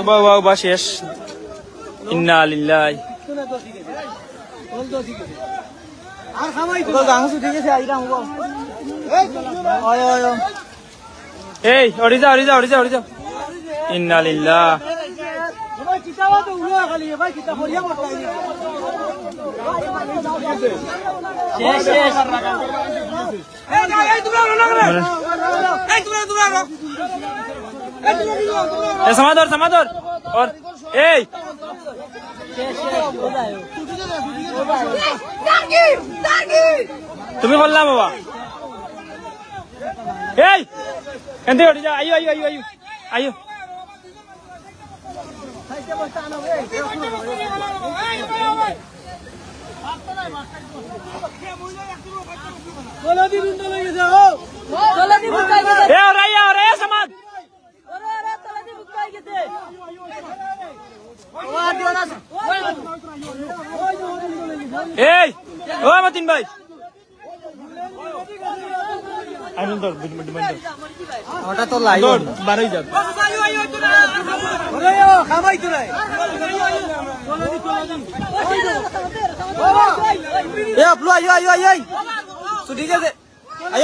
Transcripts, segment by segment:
বাবা শেষ ইন্না লিল্লাহি এই ওড়ি যাও ইন্না লিল্লাহ সমাদর और এই তুমি বললাম বাবা এই এন্তে ওড়ি যাও আইও এই ও মতিন ভাই আনন্দর ওটা তো লাইভ বারই যাবে ওরে ও খামাই তো নাই এ আপলো আই ছুটি গেছে আই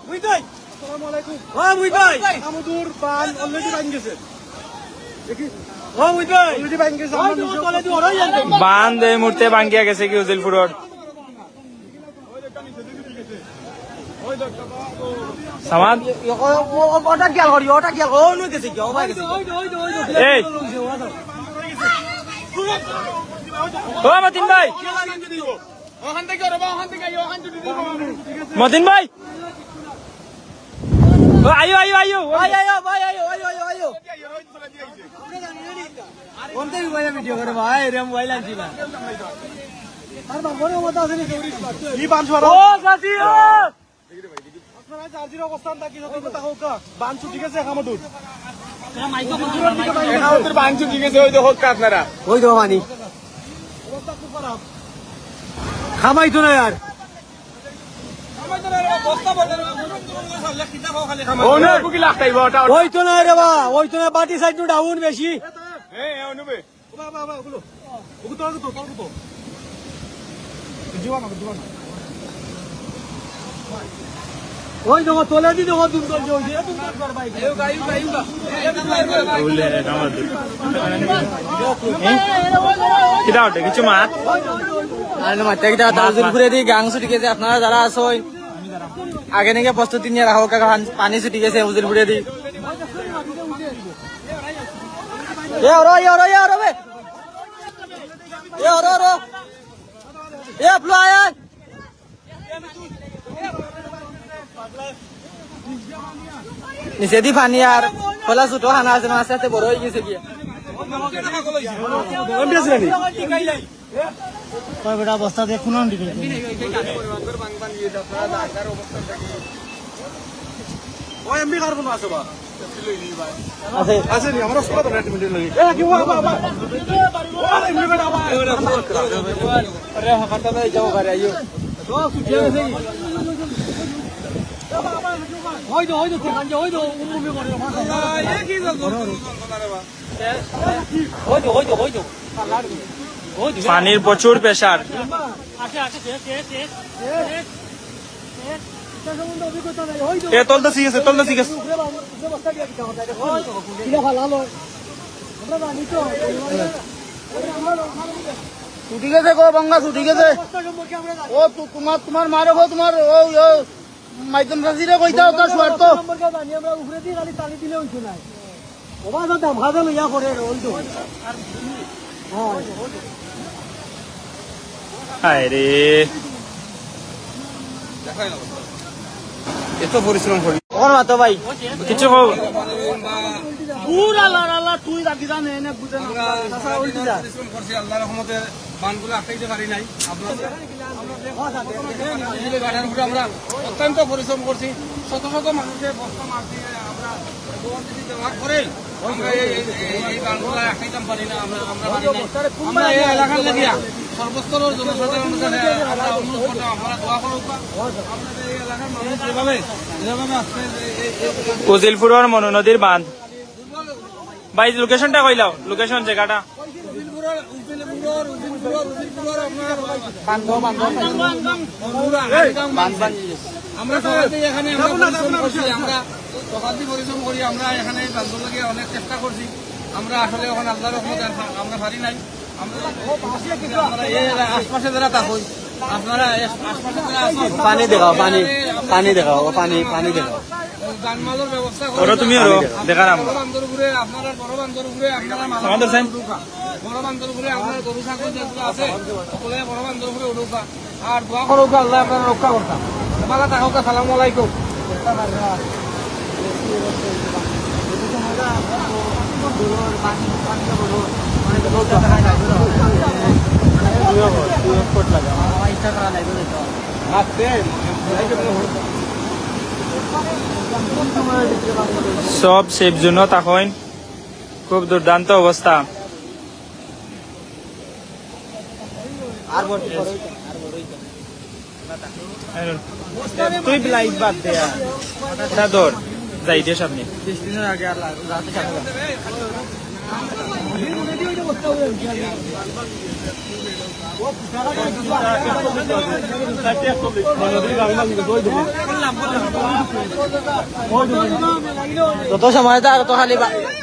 মুই ভাই আসসালামু আলাইকুম ও মুই ভাই আমদুর বান অলরেডি বান গেছে ও মুই ভাই অলরেডি বান গেছে বান দে মুরতে ভাঙ্গিয়া গেছে কি উজিলপুরর সমাজ ওটা কি করি ও নই গেছে কি ও ভাই গেছে এই ও মতিন ভাই মতিন ভাই আইও কোনতে মোবাইলে ভিডিও করে ভাই রে মোবাইল আনছি না আর বাবরে মত আছে নি কি 500 ও সাথীও আপনারা চার্জির অবস্থান থাকি যত কথা হোক বানছু ঠিক আছে খামদুর মাইকো খামদুর বানছু ঠিক আছে ওই দেখো আপনারা ওই দেখো মানি অবস্থা খুব খারাপ খামাই তো না यार খামাই তো না বস্তা বড় খিতা খাও খালি খামাই ওনে বুকি লাগতাইবো ওটা ওই তো না রে ওই তো না বাটি সাইড ডাউন বেশি অনুবে বাবা ওগুলো তো জীবন ওই দেখো তোলে দি দেখো দুন কর জই দে দুন কর ভাই এও গায়ু ওলে আমার কিটা ওটা কিছু মাত আর না মাতে কিটা তাজুল ঘুরে দি গাং ছুটি গেছে আপনারা যারা আছেন আগে থেকে প্রস্তুতি নিয়ে রাখো কাকা পানি ছুটি গেছে উজুল ঘুরে দি এ ওরে বে এ ওরে এ আপলো আয় নিচে দি পানি আর খোলা ছোটো খানা আছে মাছ আছে বড় হয়ে গেছে কি বেটা বস্তা দিয়ে কোন দিবে ওই এমবি কার্বন আছে বা আছে নি আমরা সব রেট মিনিট লাগি এ কি ওয়া বাবা আরে এমবি বেটা বাবা আরে হাকাটা দে যাও করে আইও তো সুটিয়া গেছে হয়তো কাঞ্জে হয়তো উমুমি করে মাথা এ কি হয়তো পানির প্রচুর প্রেসার এ তলদা ঠিক আছে ছুটি গেছে গো বাঙ্গা ছুটি গেছে ও তোমার মারে গো তোমার ও মাইদন রাজিরে কইতাও তার স্বার্থ আমরা উপরে দিয়ে খালি তালি দিলে হইতো না ওবা দাম খাদা লইয়া করে রোল তো আরে দেখাই না এত পরিশ্রম করি কোন মাতো ভাই কিছু কও পুরা লালা তুই রাখি জানে এনে বুঝে না সাসা উল্টি যা পরিশ্রম করছি আল্লাহর রহমতে বানগুলো আটকাইতে পারি নাই আপনারা আমরা অত্যন্ত পরিশ্রম করছি শত শত মানুষের বস্তা মাছ দিয়ে আমরা ব্যবহার করেন আমরা এই বানগুলো আটকাইতে পারি না আমরা এই এলাকার লাগিয়া সর্বস্তরের জনসাধারণের কাছে আমরা অনুরোধ করলাম আপনারা দোয়া করুক আপনাদের এই এলাকার মানুষ যেভাবে আজকে উজিলপুরের মনু নদীর বাঁধ ভাই লোকেশনটা কইলাও লোকেশন জায়গাটা আমরা সবাই এখানে আমরা পরিশ্রম করি আমরা এখানে বান্ধব লাগে অনেক চেষ্টা করছি আমরা আসলে ওখানে আল্লাহর রহমতে আমরা পারি নাই আমরা আশপাশে যারা থাকুন আপনারা আশপাশে যারা আছেন পানি দেখাও পানি দেখাও পানি দেখাও যানমালের ব্যবস্থা ওরা তুমি দেখারাম বড় বান্দর ঘুরে আপনারা বড় বান্দর ঘুরে আপনারা আমাদের সাইন বড় বান্দর ঘুরে আপনার গরু ছাগল যেগুলো আছে সকলে বড় বান্দর ঘুরে উঠুকা আর দোয়া করুক আল্লাহ আপনারা রক্ষা করতাম ভালো থাকুক আসসালামু আলাইকুম সব সেফ জন্য তখন খুব দুর্দান্ত অবস্থা তুই লাইট বাদ দে দৌড় যাই দিয়ে সামনে যত সময় তার তো খালি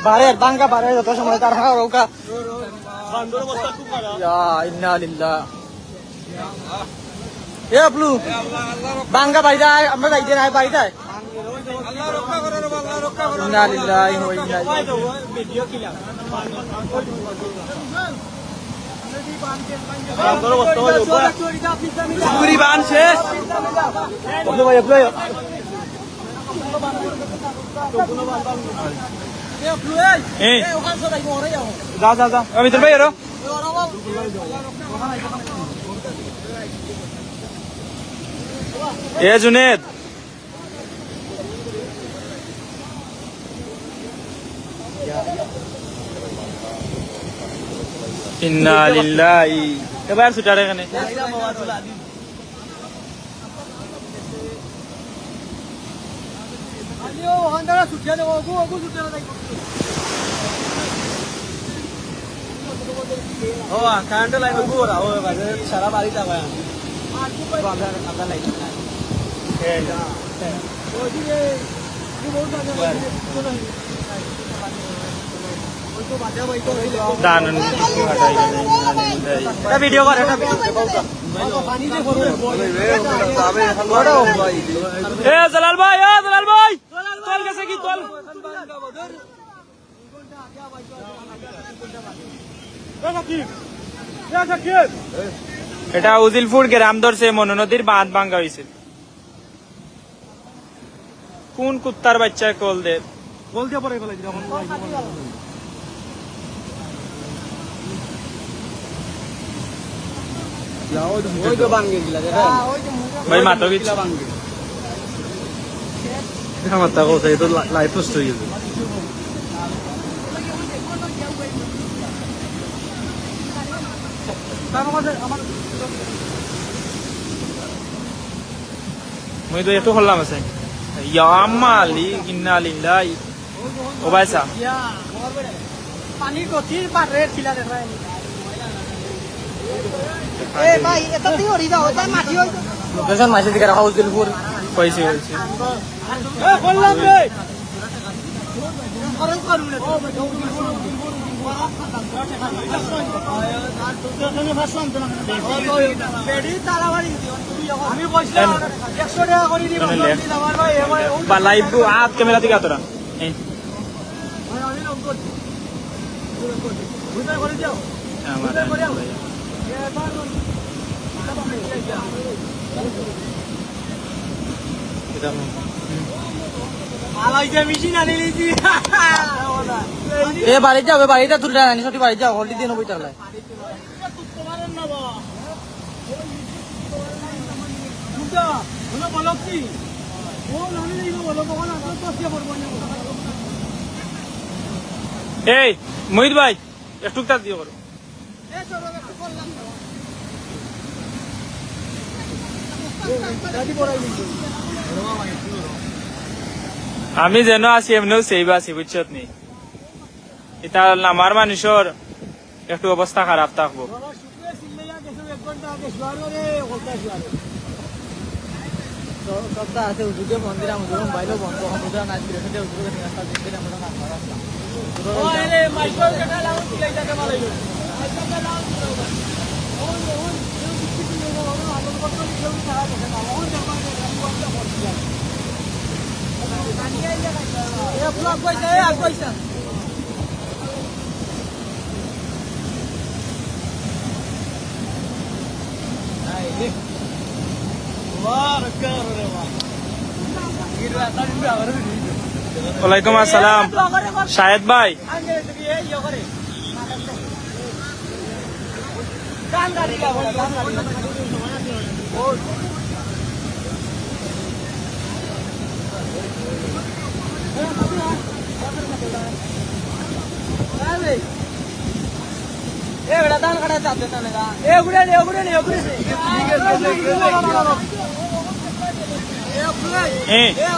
বাড়ে বাঙ্কা বাড়ে যত সময় তার রৌকা ইন্না লিল্লাহ এ আপলু বাঙ্কা বাড়ি যায় আমরা যাইতে নাই বাড়ি যায় ইন্না লিল্লাহি ওয়া ইন্না পুরি বান শেষ যা যা যা ভিতর ভাই আরো এ জুনেদ ইন্না লিল্লাহি এবার ছুটার এখানে কারেন্ট লাইন সারা বাড়ি যাবে ভিডিও করে জালাল ভাই তোল গেছে কি তোল এটা উজিলপুর গ্রাম ধরছে মনু নদীর বাঁধ ভাঙ্গা হয়েছিল কোন কুত্তার বাচ্চায় কল দে বল দিয়ে পরে ফেলাই ভাই মাতো কিছু আমার তা কথা এই তো লাইফ পোস্ট হয়ে গেছে মুই তো একটু হল্লাম আছে ইয়ামালি ইন্না লিল্লাহি ও ভাইসা পানি গতির পারে ছিলা রে ভাই এ ভাই এটা তুই ওরি দাও এটা মাটি হই লোকেশন মাসে দিকে রাখা উজিলপুর কইছে এ বললাম রে খরচ করুন না আমি বলছিলাম 100 টাকা করে দিব আমার ভাই বা লাইভ আপ ক্যামেরা থেকে আতরা করে যাও এ বাড়ি যাও বাড়িটা তুলে আনি সত্যি বাড়ি যাও হলদি দিয়ে নবই তাহলে এই মহিত ভাই একটু তার দিয়ে করো আমি যেন আছি এমনিও সেইবা আছি বুঝছত নি এটা আমার মানুষের একটু অবস্থা খারাপ থাকবো সপ্তাহ আছে উজুকে মন্দির আমাদের বাইরেও বন্ধ সমুদ্র নাচ বিরোধী উজুকে রাস্তা দিতে আমরা নাম রাস্তা ওয়ালাইকুম আসসালাম শাহেদ ভাই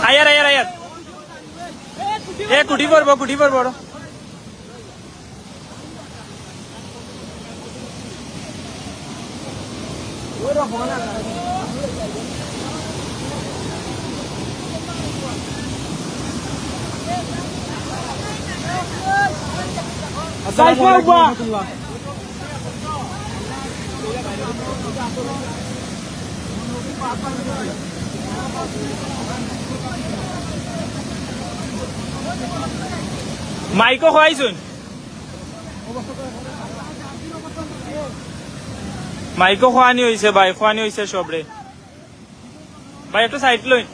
আয়ার আয়ার আয়ার এ কুটি পড়বো আসসালামু আলাইকুম ওয়া রাহমাতুল্লাহ। মাইকো খোয়াইছুন মাইকো খোয়ানি হয়েছে ভাই খোয়ানি হয়েছে সবরে ভাই একটু সাইড লইন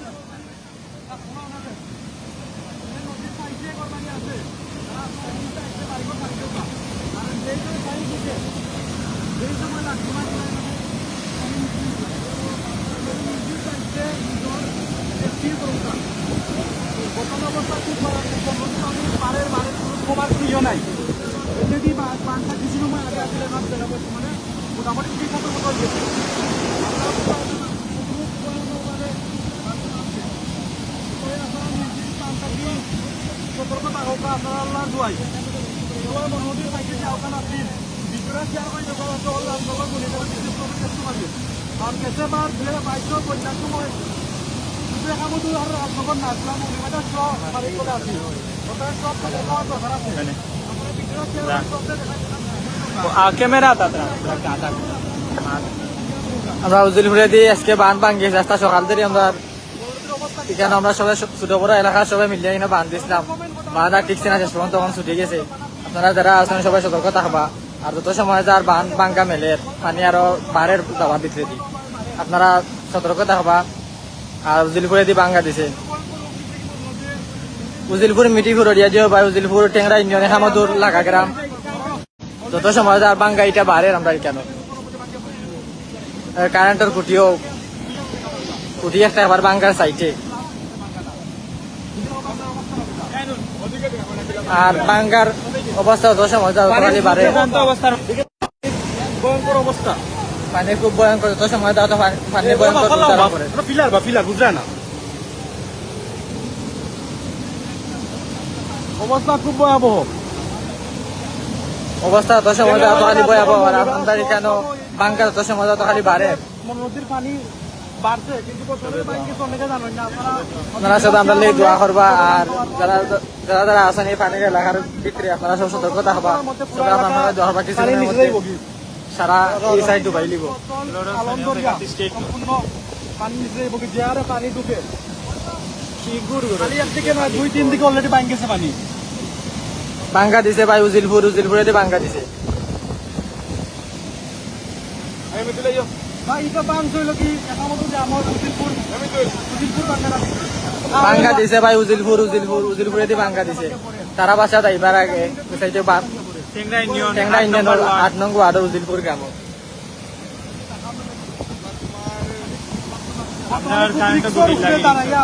নাই যদি বাংলা কিছু সময় আগে আসলে মাছ দেখা মানে মোটামুটি ঠিক মতো হয়ে গেছে সতর্কতা হোক আপনারা আল্লাহ দোয়াই সবাই নদীর পাইতে আওকান আসিল বিক্রয় শেয়ার করে দেবো আল্লাহ সবাই মনে করে আর কেসে বার ধরে বাইশো পঞ্চাশ সময় খামতো আর রাজনগর নাচলাম মনে সব বাড়ি করে আসি ওখানে সব খাওয়ার দরকার আছে ক্যামেরা আমরা উজিলপুরে দিয়ে আজকে বাঁধ ভাঙ্গিয়েছি রাস্তা সকাল থেকে আমরা এখানে আমরা সবাই ছোট বড় এলাকার সবাই মিলিয়ে এখানে বাঁধ দিয়েছিলাম বাঁধ আর ঠিকছে না শেষ পর্যন্ত তখন ছুটে গেছে আপনারা যারা আছেন সবাই সতর্ক থাকবা আর যত সময় যার বাঁধ ভাঙ্গা মেলে পানি আরো বাড়ের যাওয়ার ভিতরে দি আপনারা সতর্ক থাকবা আর উজিলপুরে দিয়ে ভাঙ্গা দিছে উজিলপুর মিটিপুর এরিয়া দিয়ে বা উজিলপুর টেংরা ইউনিয়নে হামাদুর লাগা গ্রাম যত সময় যার ভাঙ্গা এটা বাড়ে আমরা কেন কারেন্টের খুঁটি একটা আবার ভাঙ্গার সাইটে আর ভাঙ্গার অবস্থা যত সময় যার বাড়ে ভয়ঙ্কর অবস্থা পানি খুব ভয়ঙ্কর যত সময় যাওয়া পানি ভয়ঙ্কর উত্তারণ করে ফিলার বুঝলে না অবস্থা খুব ভয়াবহ অবস্থা যত সময় যাওয়া খালি ভয়াবহ আর আপনাদের কেন ভাঙ্গা যত সময় যাওয়া খালি বাড়ে নদীর পানি বাড়ছে কিন্তু বছরের পানি কিছু অনেকে জানেন না আপনারা সব আমরা লেগে দোয়া করবা আর যারা যারা যারা আছেন এই পানির এলাকার ভিতরে আপনারা সব সতর্ক থাকবা সবাই আপনারা দোয়া করবা কিছু সারা এই সাইড ডুবাই লিব সম্পূর্ণ পানি নিচে যেহারে পানি ঢুকে খালি একদিকে নয় 2-3 দিকে অলরেডি ভাঙ গেছে পানি ভাঙ্গা দিছে ভাই উজিলপুরে দিয়ে ভাঙ্গা দিছে ভাঙ্গা দিছে ভাই উজিলপুরে দিয়ে ভাঙ্গা দিছে তারা বাসা যাইবার আগে টেংরা ইউনিয়ন 8 নং ওয়ার্ড উজিলপুর গ্রাম আপনার কারেন্টটা গুলি লাগে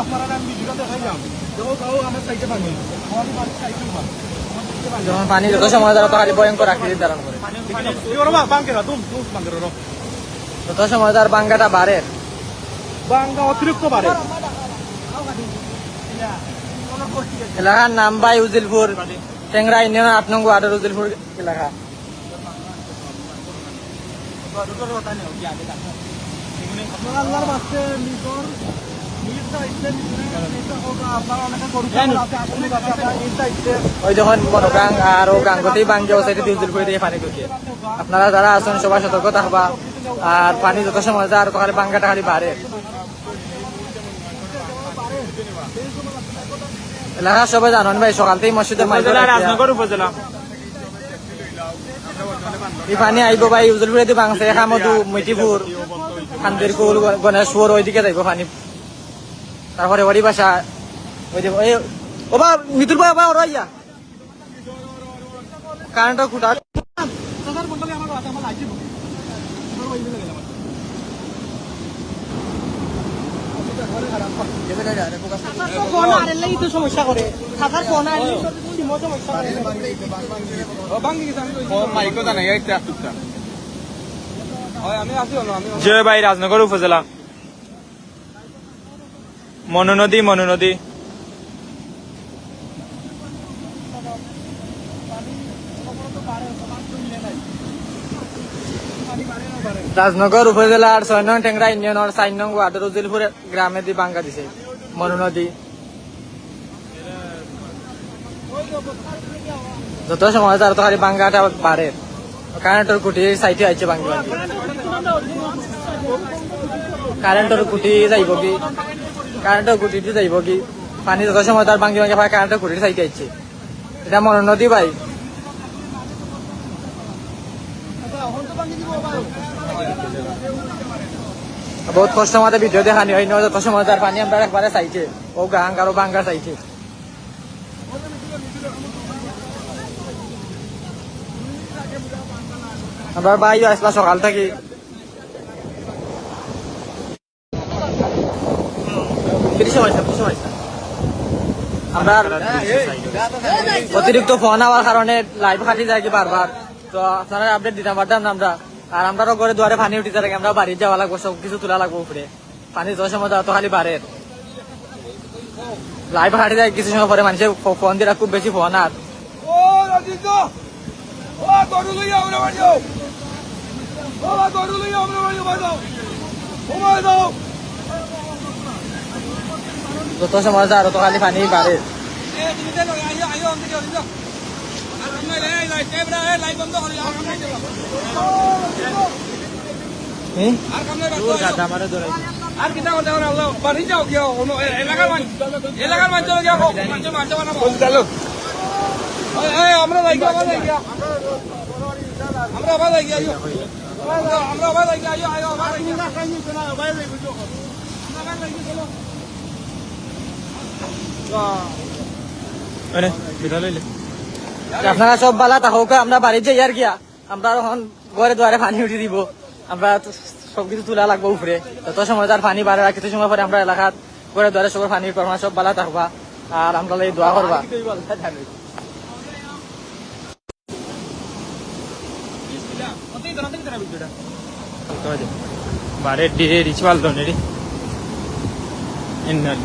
যখন পানি যত সময় দ্বারা তো খালি ভয়ঙ্কর আকৃতির ধারণ করে যত সময় তার ভাঙ্গাটা বাড়ে বাঙ্গা অতিরিক্ত বাড়ে। এলাকার নাম ভাই উজিলপুর, টেংরা ইউনিয়ন 8 নং ওয়ার্ডের উজিলপুর এলাকা। আপনারা আল্লাহর বাস্তে নিজের নিজ দায়িত্বে আপনারা অনেকে গরু ছাগল আছে, আসলে আছে, আপনারা নিজ দায়িত্বে ওই যখন বনগাং আর ও গাঙ্গতেই বাঙ্গে ও সাইডে উজিলপুর দিয়ে পানি ঢুকে। আপনারা যারা আছেন সবাই সতর্ক থাকবা। আর পানি যত সময় যায় আর তো খালি বাঙ্গাটা খালি বাড়ে। এলাকার সবাই জানেন ভাই, সকাল থেকে মসজিদের মাইকে উপজেলা রাজনগর উপজেলা এই পানি আইব ভাই উজলপুরে দিয়ে বাংছে খামদু মিটিপুর খান্দেরকুল গণেশপুর ওইদিকে যাইব পানি। তারপরে ওরি বাসা ওই যে ও বা মিতুল ভাই ওরা ইয়া কারেন্ট খুঁটা সবার বন্ধলে আমার কথা আমার লাগবে আমার ওই দিকে গেলাম ফোন আর লাগি তো সমস্যা করে থাকার ফোন আর সিমো সমস্যা করে ও বাঙ্গি গেছে আমি ও মাইকো জানা এইটা টুকটা হয় আমি আসি হলো আমি জয় ভাই রাজনগর উপজেলা মনু নদী রাজনগর উপজেলার 6 নং টেংরা ইউনিয়নের 4 নং ওয়ার্ডের উজিলপুর গ্রামে দিয়ে বাঙ্গা দিছে মনু নদী। যত সময় যায় তত খালি বাঙ্গাটা বাড়ে। কারেন্টের কুটি সাইটে আইছে বাঙ্গি বাঙ্গি। কারেন্টের কুটি যাইব কি, কারেন্টের কুটিতে যাইব কি, পানি যত সময় তার বাঙ্গি বাঙ্গি ভাই কারেন্টের কুটির সাইটে আইছে। এটা মনু নদী ভাই। বহুত কষ্ট আমাদের ভিডিও দেখানি হয় না, যত সময় তার পানি আমরা একবারে চাইছে ও গাং আরো বাঙ্গা চাইছে। আমরা ভাই আসলা সকাল থেকে আমরা অতিরিক্ত ফোন হওয়ার কারণে লাইভ কাটি যায় কি বারবার, তো আপনারা আপডেট দিতে পারতাম না আমরা। আর আমরাও ঘরে দুয়ারে পানি উঠিতে থাকে, আমরা বাড়ি যাওয়া লাগবো, সব কিছু তোলা লাগবো উপরে। পানি যত সময় তো খালি বাড়ে লাইভ কাটি যায় কিছু সময় পরে মানুষের ফোন দিলে খুব বেশি ফোন আর যত সময় যায় আরো তো খালি পানি বাড়ে। আর কিনা কথা আল্লাহ বাড়ি যাও গিয়া এলাকার মানুষ গিয়া মানুষ বানাবো আমরা যাই গিয়া আমরা আবার যাই গিয়া আমরা আবার যাই গিয়া আয়ো আবার আপনারা সব বালা থাকুক, আমরা বাড়ি যাই আর গিয়া আমরা এখন ঘরে দুয়ারে পানি উঠে দিব। আমরা সবকিছু তোলা লাগবো উপরে, যত সময় তার পানি বাড়ে আর কিছু সময় পরে আমরা এলাকার ঘরে দুয়ারে সবার পানি করবা, সব বালা থাকবা আর আমরা এই দোয়া করবা। বারে ডিরে রিচুয়াল দনেরি ইন্নাল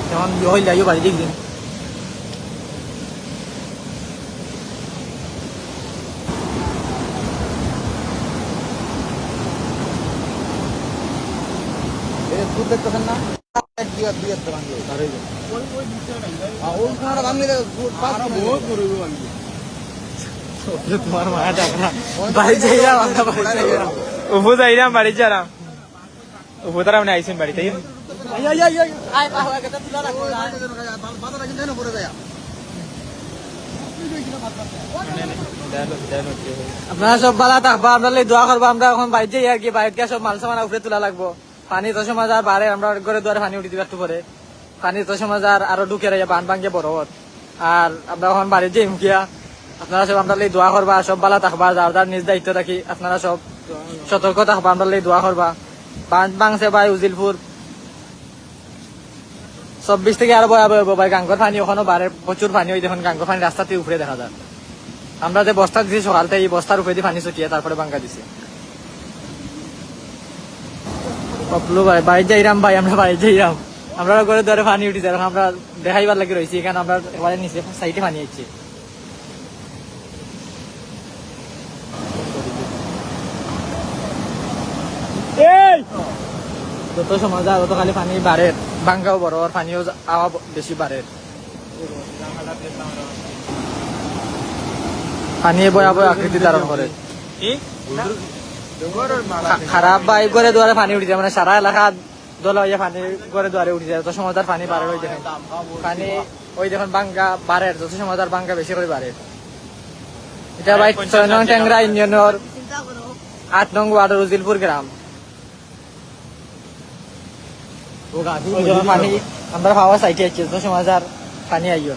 যেমন হইলে আইও বাড়ি দেখদিন দেখতেছেন না তোমার মায়া টাকা বাড়ি যাইলাম আমরা উপু যাইলাম বাড়ি যারাম উপু তারা মানে আইসেন বাড়িতে আপনারা সব বালা থাকবা, আমরা দোয়া করবো। আমরা এখন বাড়ি যাই আর কি, বাড়িতে সব মাল সামান উপরে তোলা লাগবো। পানি তো সময় আর বাড়ে, আমরা ঘরে দুয়ারে পানি উঠে দিবার পরে পানি তো সময় আর আরো ঢুকে রাখে বান ভাঙ্গে বড় আর আমরা এখন বাড়ি যাই মুখিয়া আপনারা সব আমরা দোয়া করবা, সব ভালো থাকবা, যার যার নিজ দায়িত্ব রাখি আপনারা সব সতর্ক থাকবা, আমরা দোয়া করবা। বাঁধ ভাঙছে ভাই উজিলপুর 24 থেকে আরো ভয়াবহ হইব ভাই। গাঙ্গর পানি ওখানে বাড়ে, প্রচুর পানি। ওই দেখুন গাঙ্গর পানি রাস্তাতে উপরে দেখা যায়। আমরা যে বস্তা দিছি সকালতে, এই বস্তার উপরে দিয়ে পানি ছুটিয়ে তারপরে ভাঙ্গা দিছি। পপলু ভাই বাড়ি যাইরাম ভাই, আমরা বাড়ি যাইরাম। আমরা ঘরে ধরে পানি উঠেছে, এখন আমরা দেখাইবার লাগে রয়েছি। এখানে আমরা একেবারে নিচে সাইডে পানি আসছে। যত সময় যায় তত খালি পানি বাড়ে, ভাঙ্গাও বড় আর পানিও আওয়া বেশি বাড়ে। পানি ভয়াবহ আকৃতি ধারণ করে। খারাপ ভাই করে দুয়ারে পানি উঠেছে, মানে সারা এলাকা দল হইয়া পানি করে দুয়ারে উঠেছে। যত সময় তার পানি বাড়ে, ওই দেখেন পানি, ওই দেখুন বাঙ্গা বাড়ে, যত সময় তার বাঙ্গা বেশি করে বাড়ে। এটা ভাই 6 নং ট্যাংরা ইউনিয়নের 8 নং ওয়ার্ডের উজিলপুর গ্রাম। পানি আমরা খাওয়া সাইটে আছি, যত সময় তার পানি আইয়।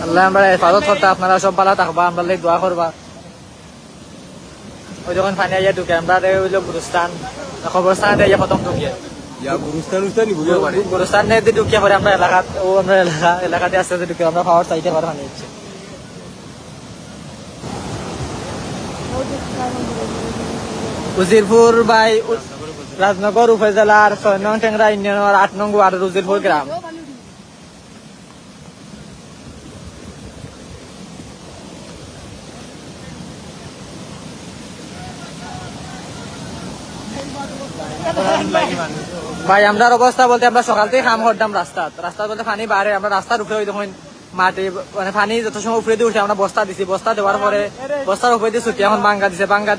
আল্লাহ আমরা হেফাজত করতে, আপনারা সব ভালো থাকবা, আমরা দোয়া করবা। ওই যখন পানি আইয়া ঢুকে আমরা হইলো গুরুস্থান, খবরস্থান আইয়া প্রথম ঢুকিয়ে গুরুস্থান ঢুকিয়ে পরে আমরা এলাকাত, ও আমরা এলাকাতে আস্তে আস্তে ঢুকে আমরা খাওয়ার চাইতে পারে পানি হচ্ছে। উজিরপুর বাই রাজনগর উপজেলার 6 নং ট্যাংরা ইউনিয়নের 8 নং ওয়ার্ডের উজিরপুর গ্রাম। ভাই আমরার অবস্থা বলতে, আমরা সকাল থেকে কাম করতাম রাস্তা বলতে পানি বাড়ে, আমরা রাস্তার উপরে ওই দেখুন মাটি, মানে পানি যত সময় উপরে দিয়ে উঠে আমরা বস্তা দিছি, বস্তা দেওয়ার পরে বস্তার উপরে দিয়ে ছুটি এখন ভাঙ্গা দিছে, ভাঙ্গা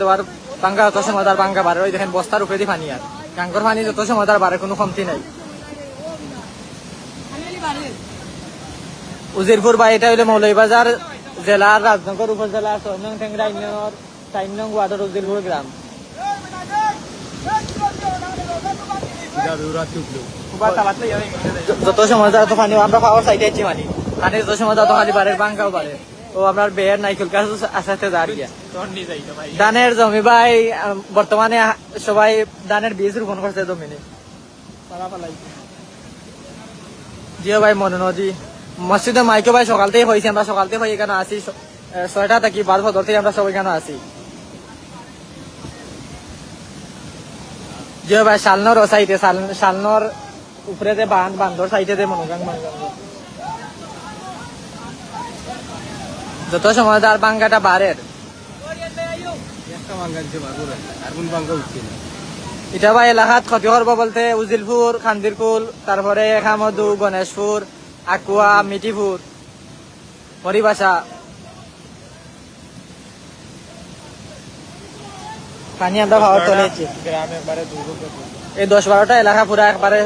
যত সময় তার ভাঙ্গা বাড়ে। ওই দেখেন বস্তার উপরে দিয়ে পানি, আর গাঙ্গর পানি যত সময় তার বাড়ে, কোনো কমতি নাই। উজিরপুর ভাই এটা হইলে মৌলভীবাজার জেলার রাজনগর উপজেলার 6 নং ট্যাংরা ইউনিয়নের 4 নং ওয়ার্ডের উজিরপুর গ্রাম। যত সময় যত পানি আমরা পাওয়ার সাইডে আছি, পানি যত সময় যত খালি বাড়ে, বাঙ্গাও বাড়ে। ও আপনার বেয়ের নাইকুল গাছ আস্তে আস্তে দাঁড় গিয়া ধানের জমি ভাই, বর্তমানে সবাই ধানের বীজ রোপণ করছে জমিনে। জিও ভাই মনে নদী মসজিদের মাইকে ভাই সকাল থেকে হয়েছে, আমরা সকাল থেকে এখানে আসি 6টা থেকে 12 বছর থেকে আমরা সবাই এখানে আসি। যে ভাই শালনর ও সাইডে, শালনর উপরে যে বান্ধর সাইডে মনোগাং যত সময় তার বাঙ্গাটা বাড়ে, এটা ভাই এলাকাত ক্ষতি করবো বলতে উজিলপুর, খান্দিরকুল, তারপরে খামদু, গণেশপুর, আকুয়া, মিটিপুর, হরিবাসা পানি আমরা খাওয়ার চলেছি। এই 10-12টা এলাকা পুরা একবারে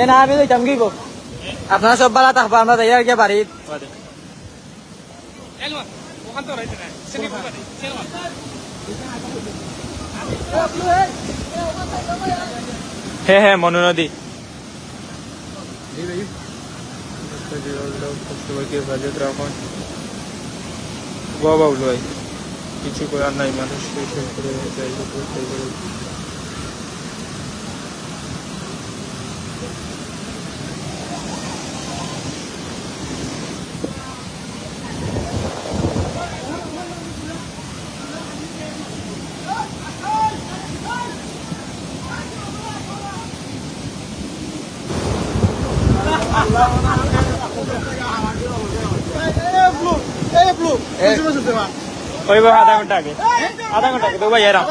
না, আমি যাইতাম কি গো। আপনারা সব ভালো থাকবো, আমরা যাই আর গিয়ে বাড়ি। হ্যাঁ মনু নদী বাবা ভাই, কিছু করার নাই, মানুষ আধা ঘন্টা আগে তো ভাই এরা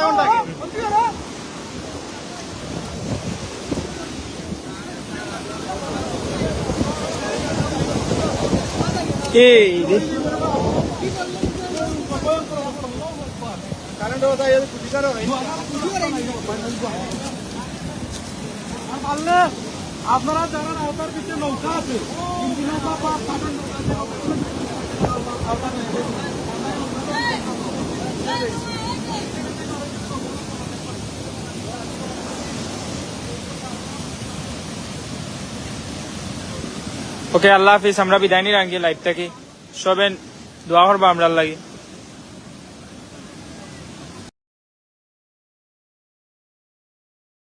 আপনারা জানেন আওতার পিছনে নৌকা আছে, ওকে আল্লাহ হাফিজ, আমরা বিদায় নিয়ে রাখি লাইভ থাকি, সবে দোয়া করবো আমরা লাগি।